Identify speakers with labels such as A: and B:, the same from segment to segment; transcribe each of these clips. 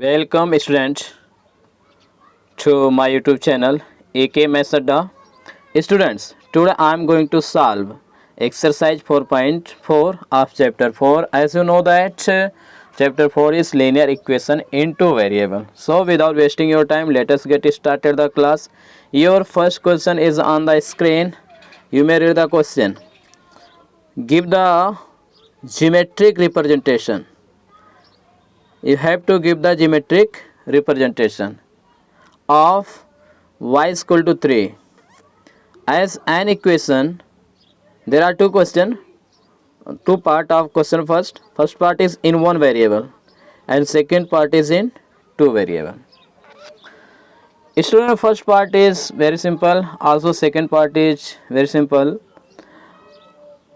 A: Welcome students to my YouTube channel AK Mesada. Students, today I am going to solve exercise 4.4 of chapter 4. As you know that chapter 4 is linear equation into variable. So without wasting your time, let us get started the class. Your first question is on the screen. You may read the question. Give the geometric representation. You have to give the geometric representation of y is equal to 3 as an equation. There are two questions, two part of question. First part is in one variable and second part is in two variable. Student, first part is very simple, also second part is very simple.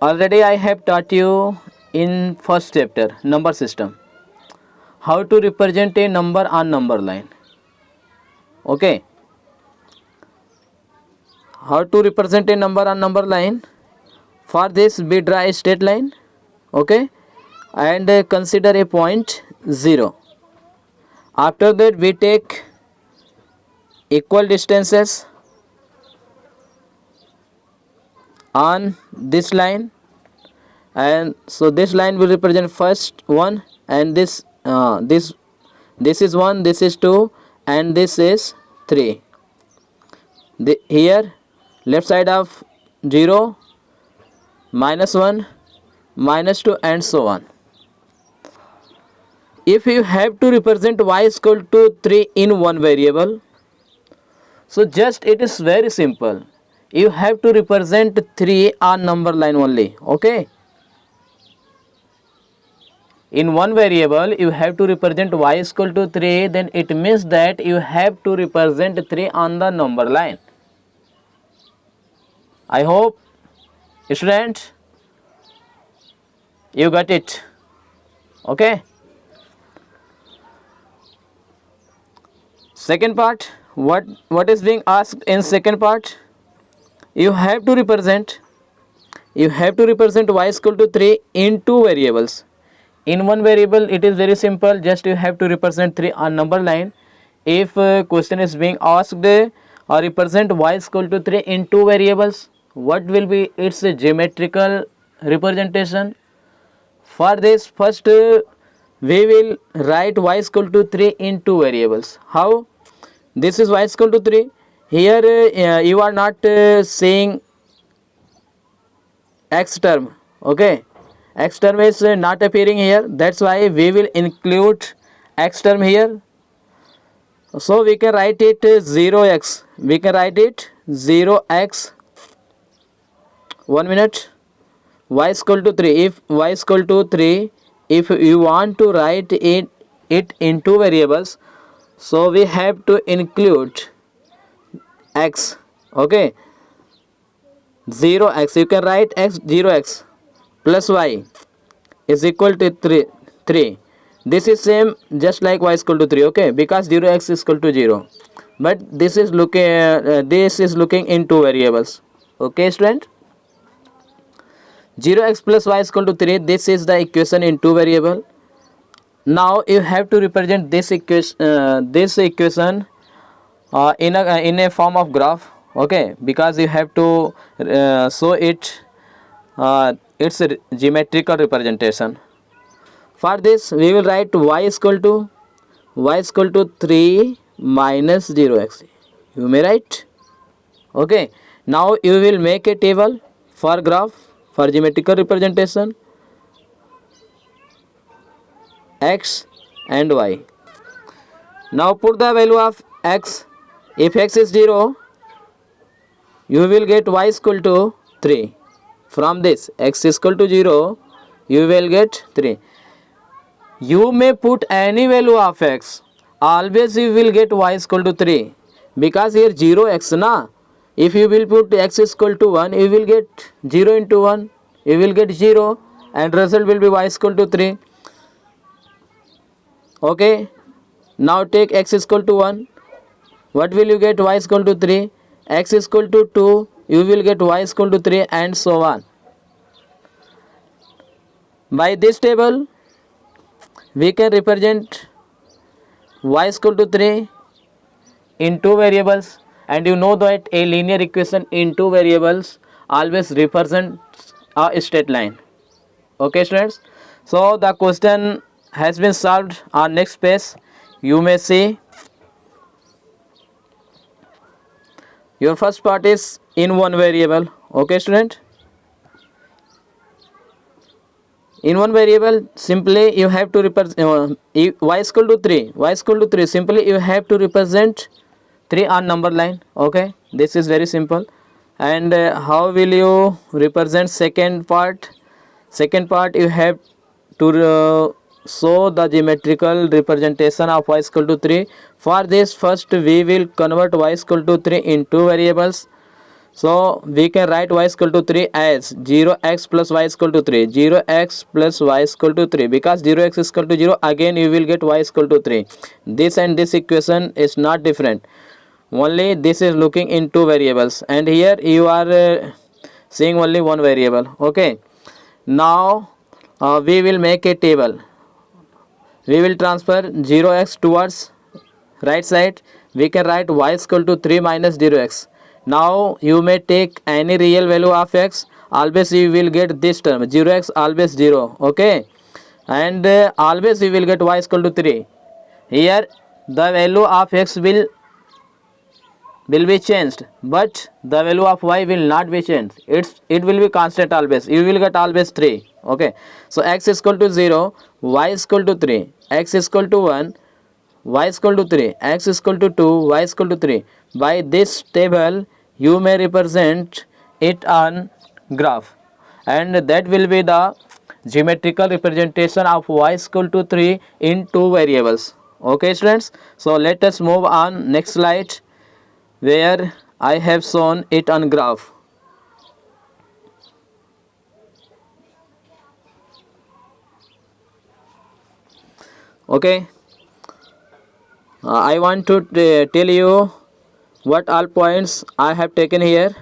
A: Already I have taught you in first chapter number system how to represent a number on number line. Okay, how to represent a number on number line. For this we draw a straight line, okay, and consider a point 0. After that we take equal distances on this line, and so this line will represent first one, and this is 1, this is 2, and this is 3. Here left side of 0, -1, -2, and so on. If you have to represent y is equal to 3 in one variable, so just it is very simple. You have to represent 3 on number line only. Okay, in one variable you have to represent y is equal to 3, then it means that you have to represent 3 on the number line. I hope students you got it. Okay, second part, what is being asked in second part? You have to represent y is equal to 3 in two variables. In one variable it is very simple, just you have to represent 3 on number line. If question is being asked or represent y is equal to 3 in two variables, what will be its geometrical representation? For this, first we will write y is equal to 3 in two variables. How? This is y is equal to 3. Here you are not saying x term. Okay, x term is not appearing here, that's why we will include x term here. So we can write it 0x. We can write it 0x. 1 minute. Y is equal to 3. If y is equal to 3, if you want to write it in two variables, so we have to include x. Okay, 0x. You can write x 0x plus y is equal to 3. This is same just like y is equal to 3. Okay, because 0x is equal to 0, but this is looking in two variables. Okay student, 0x plus y is equal to 3. This is the equation in two variable. Now you have to represent this equation in a form of graph. Okay, because you have to show its geometrical representation. For this we will write y is equal to 3 minus 0x. You may write. Okay, now you will make a table for graph, for geometrical representation, x and y. Now put the value of x. If x is 0, you will get y is equal to 3. From this x is equal to 0, you will get 3. You may put any value of x, always you will get y is equal to 3, because here 0x na. If you will put x is equal to 1, you will get 0 into 1, you will get 0, and result will be y is equal to 3. Okay, now take x is equal to 1, what will you get? Y is equal to 3. X is equal to 2, you will get y is equal to 3, and so on. By this table we can represent y is equal to 3 in two variables, and you know that a linear equation in two variables always represents a straight line. Okay students, so the question has been solved. On next page you may see your first part is in one variable. Okay student, in one variable simply you have to represent y is equal to 3, y is equal to 3, simply you have to represent 3 on number line. Okay, this is very simple. And how will you represent second part? Second part you have to show the geometrical representation of y is equal to 3. For this, first we will convert y is equal to 3 into variables. So we can write y is equal to 3 as 0x plus y is equal to 3, 0x plus y is equal to 3, because 0x is equal to 0, again you will get y is equal to 3. This and this equation is not different, only this is looking in two variables, and here you are seeing only one variable. Okay, now we will make a table. We will transfer 0x towards right side. We can write y is equal to 3 minus 0x. Now you may take any real value of x, always you will get this term 0x, always 0. Okay, and always you will get y is equal to 3. Here the value of x will be changed, but the value of y will not be changed. It will be constant always. You will get always 3. Okay, so x is equal to 0, y is equal to 3, x is equal to 1, y is equal to 3, x is equal to 2, y is equal to 3. By this table you may represent it on graph, and that will be the geometrical representation of y is equal to 3 in two variables. Okay students, so let us move on next slide, where I have shown it on graph. Okay, I want to tell you what all points I have taken here: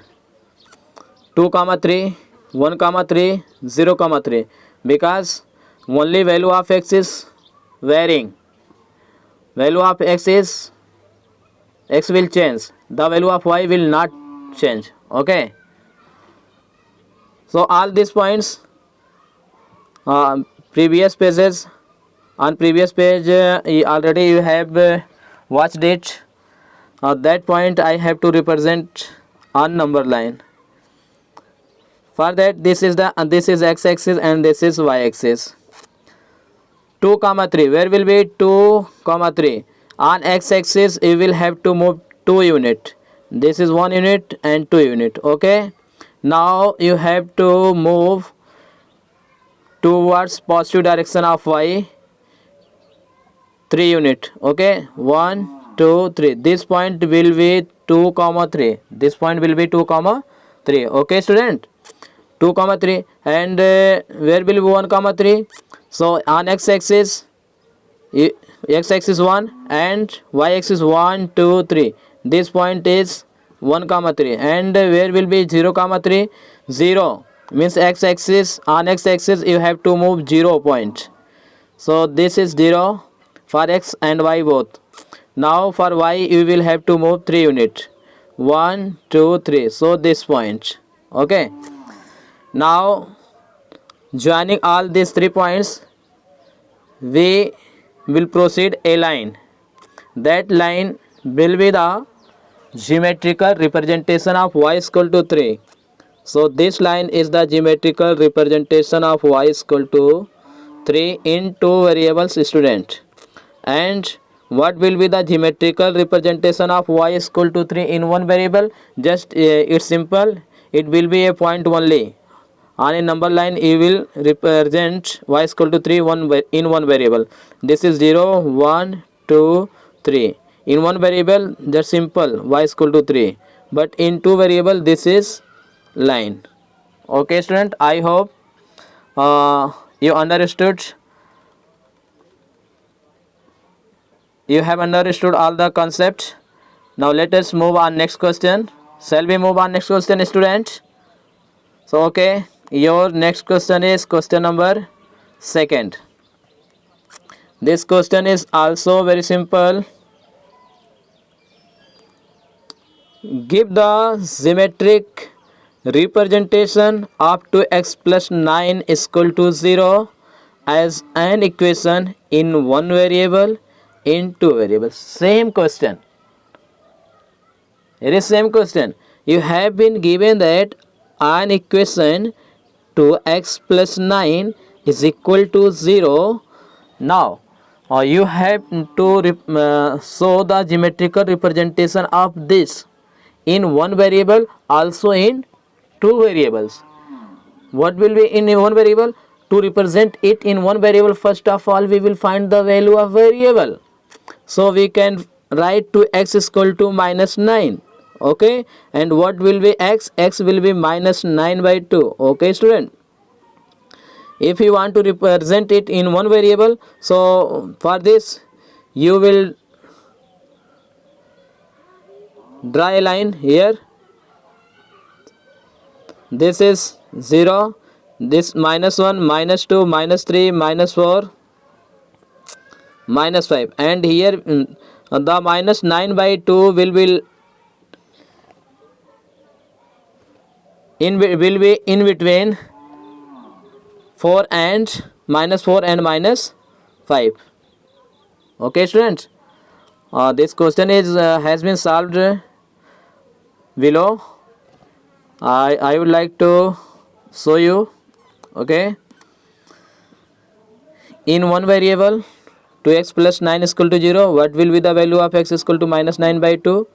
A: 2, 3, 1, 3, 0, 3, because only value of x is varying. Value of x will change, the value of y will not change. Okay, so all these points, previous pages, on previous page already you have watched it. That point I have to represent on number line. For that, this is x axis and this is y axis. 2, 3, where will be 2, 3? On x axis you will have to move 2 unit. This is 1 unit and 2 unit. Okay, now you have to move towards positive direction of y 3 unit. Okay, 1, 2, 3. This point will be 2, 3. This point will be 2, 3. Okay student, 2, 3, and where will be 1, 3? So on x axis 1 and y axis 1, 2, 3. This point is 1, 3, and where will be 0, 3? 0 means x axis, on x axis you have to move 0 point. So this is 0 for x and y both. Now for y you will have to move 3 unit, 1, 2, 3. So this point. Okay, now joining all these 3 points, we will proceed a line. That line will be the geometrical representation of y is equal to 3. So this line is the geometrical representation of y is equal to 3 in two variables, student. And what will be the geometrical representation of y is equal to 3 in one variable? Just it's simple, it will be a point only. On a number line you will represent y is equal to 3 in one variable. This is 0, 1, 2, 3. In one variable, just simple, y is equal to 3. But in two variable, this is line. Okay student, I hope you understood. You have understood all the concept. Now let us move on next question. Shall we move on next question, student? So okay, your next question is question number 2. This question is also very simple. Give the symmetric representation of 2x plus 9 is equal to 0 as an equation in one variable in two variables. Same question. It is same question. You have been given that an equation 2x plus 9 is equal to 0. Now you have to show the geometrical representation of this in one variable, also in two variables. What will be in one variable? To represent it in one variable, first of all we will find the value of variable. So we can write 2x is equal to minus 9. Okay, and what will be x? X will be minus 9 by 2. Okay student, if you want to represent it in one variable, so for this you will draw a line here. This is 0, this minus 1, minus 2, minus 3, minus 4, minus 5, and here the minus 9 by 2 will be in between 4 and minus 4 and minus 5. Okay students, this question is has been solved below. I would like to show you. Okay, in one variable 2x plus 9 is equal to 0, what will be the value of x is equal to minus 9 by 2?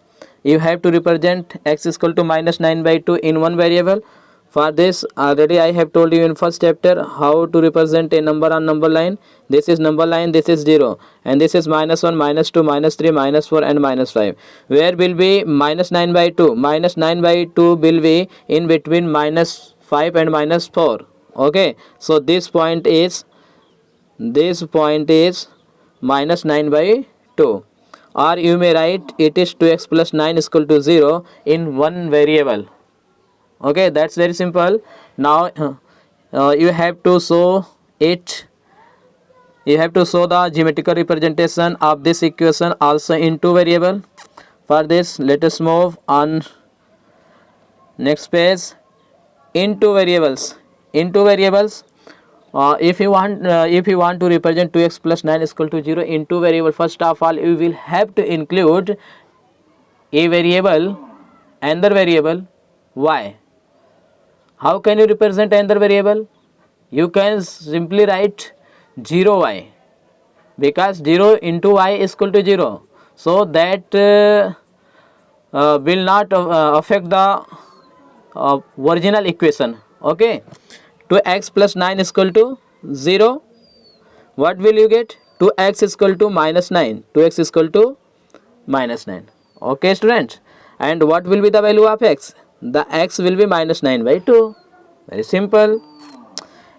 A: You have to represent x is equal to minus 9 by 2 in one variable. For this already I have told you in first chapter how to represent a number on number line. This is number line, this is 0, and this is minus 1, minus 2, minus 3, minus 4 and minus 5. Where will be minus 9 by 2? Minus 9 by 2 will be in between minus 5 and minus 4. Okay, so this point is minus 9 by 2, or you may write it is 2x plus 9 is equal to 0 in one variable. Okay, that's very simple. Now you have to show it. You have to show the geometrical representation of this equation also in two variable. For this, let us move on next page. In two variables. If you want to represent 2x plus 9 is equal to 0 in two variable, first of all you will have to include a variable, another variable y. How can you represent another variable? You can simply write 0y, because 0 into y is equal to 0. So that will not affect the original equation. Okay, 2x plus 9 is equal to 0. What will you get? 2x is equal to minus 9. 2x is equal to minus 9. Okay students, and what will be the value of x? The x will be minus 9 by 2. Very simple.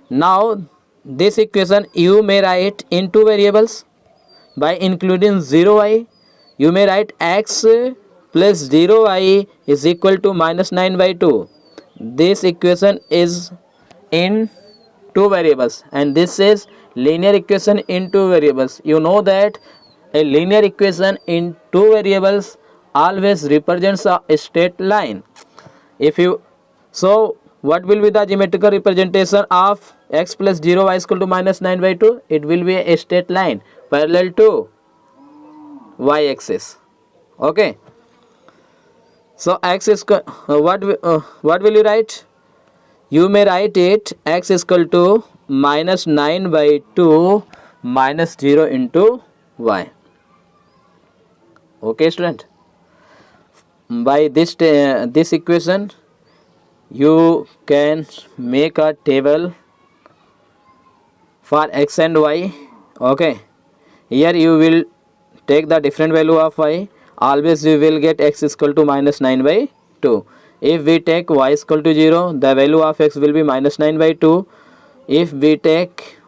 A: Now this equation you may write in two variables by including 0y. You may write x plus 0y is equal to minus 9 by 2. This equation is in two variables, and this is linear equation in two variables. You know that a linear equation in two variables always represents a straight line. So what will be the geometrical representation of x plus 0y is equal to minus 9 by 2? It will be a straight line parallel to y axis. Okay, so x is what will you write? You may write it x is equal to minus 9 by 2 minus 0 into y. Okay student, by this equation you can make a table for x and y. Okay, here you will take the different value of y. Always you will get x is equal to minus 9 by 2. If we take y is equal to 0, the value of x will be minus 9 by 2. If we take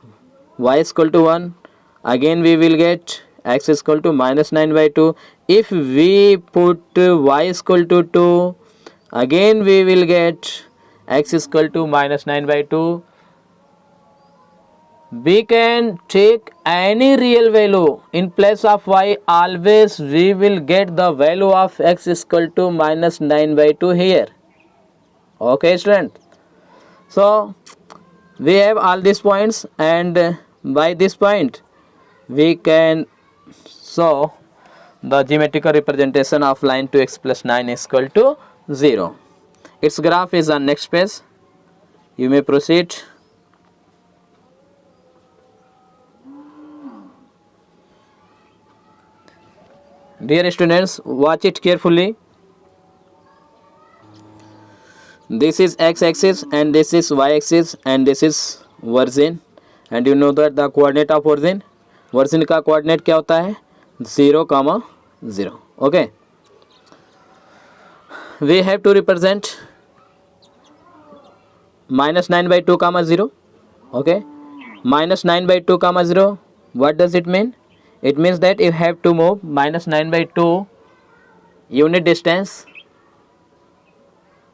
A: y is equal to 1, again we will get x is equal to minus 9 by 2. If we put y is equal to 2, again we will get x is equal to minus 9 by 2. we can take any real value in place of y. Always we will get the value of x is equal to minus 9 by 2 here. Okay student, so we have all these points, and by this point we can show the geometrical representation of line 2x plus 9 is equal to 0. Its graph is on next page. You may proceed. Dear students, watch it carefully. This is x-axis and this is y-axis and this is origin, and you know that the coordinate of origin का coordinate क्या होता है 0, 0. Okay, we have to represent minus 9 by 2 comma 0. Okay, minus 9 by 2 comma 0, what does it mean? It means that you have to move minus 9 by 2 unit distance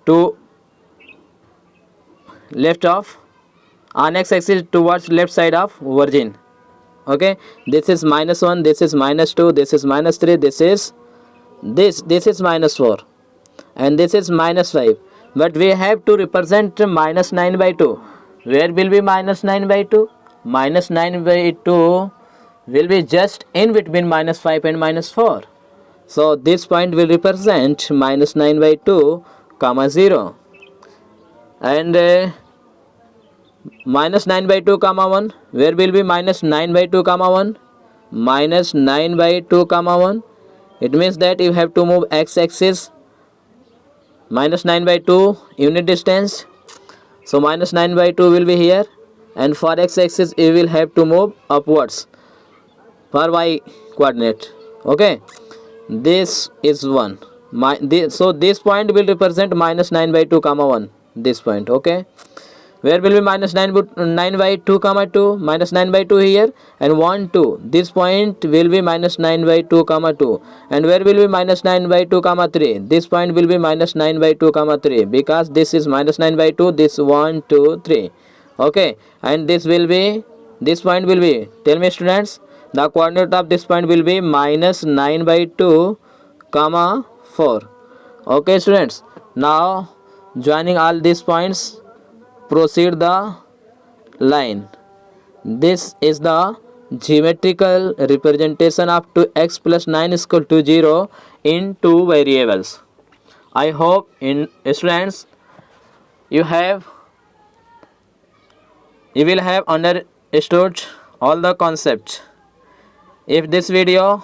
A: to left of on x-axis towards left side of origin. Okay, this is minus 1, this is minus 2, this is minus 3, this is minus 4, and this is minus 5. But we have to represent minus 9 by 2. Where will be minus 9 by 2? Minus 9 by 2 will be just in between minus 5 and minus 4. So this point will represent minus 9 by 2 comma 0, and minus 9 by 2 comma 1, where will be minus 9 by 2 comma 1? Minus 9 by 2 comma 1. It means that you have to move x-axis minus 9 by 2 unit distance. So minus 9 by 2 will be here, and for x-axis you will have to move upwards for y coordinate. Okay, this is 1. So this point will represent minus 9 by 2 comma 1, this point. Okay, where will be minus 9 by 2 comma 2? Minus 9 by 2 here, and 1 2. This point will be minus 9 by 2 comma 2, and where will be minus 9 by 2 comma 3? This point will be minus 9 by 2 comma 3, because this is minus 9 by 2, this 1 2 3. Okay, and this point will be, tell me students, the coordinate of this point will be minus 9 by 2 comma 4. Okay students, now joining all these points, proceed the line. This is the geometrical representation of 2x plus 9 is equal to 0 in two variables. I hope in students you will have understood all the concepts. If this video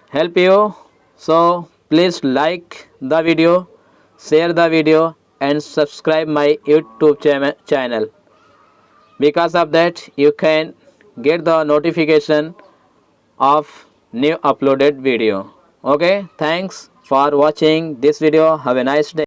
A: help you, so please like the video, share the video, and subscribe my YouTube channel. Because of that you can get the notification of new uploaded video. Okay, thanks for watching this video. Have a nice day.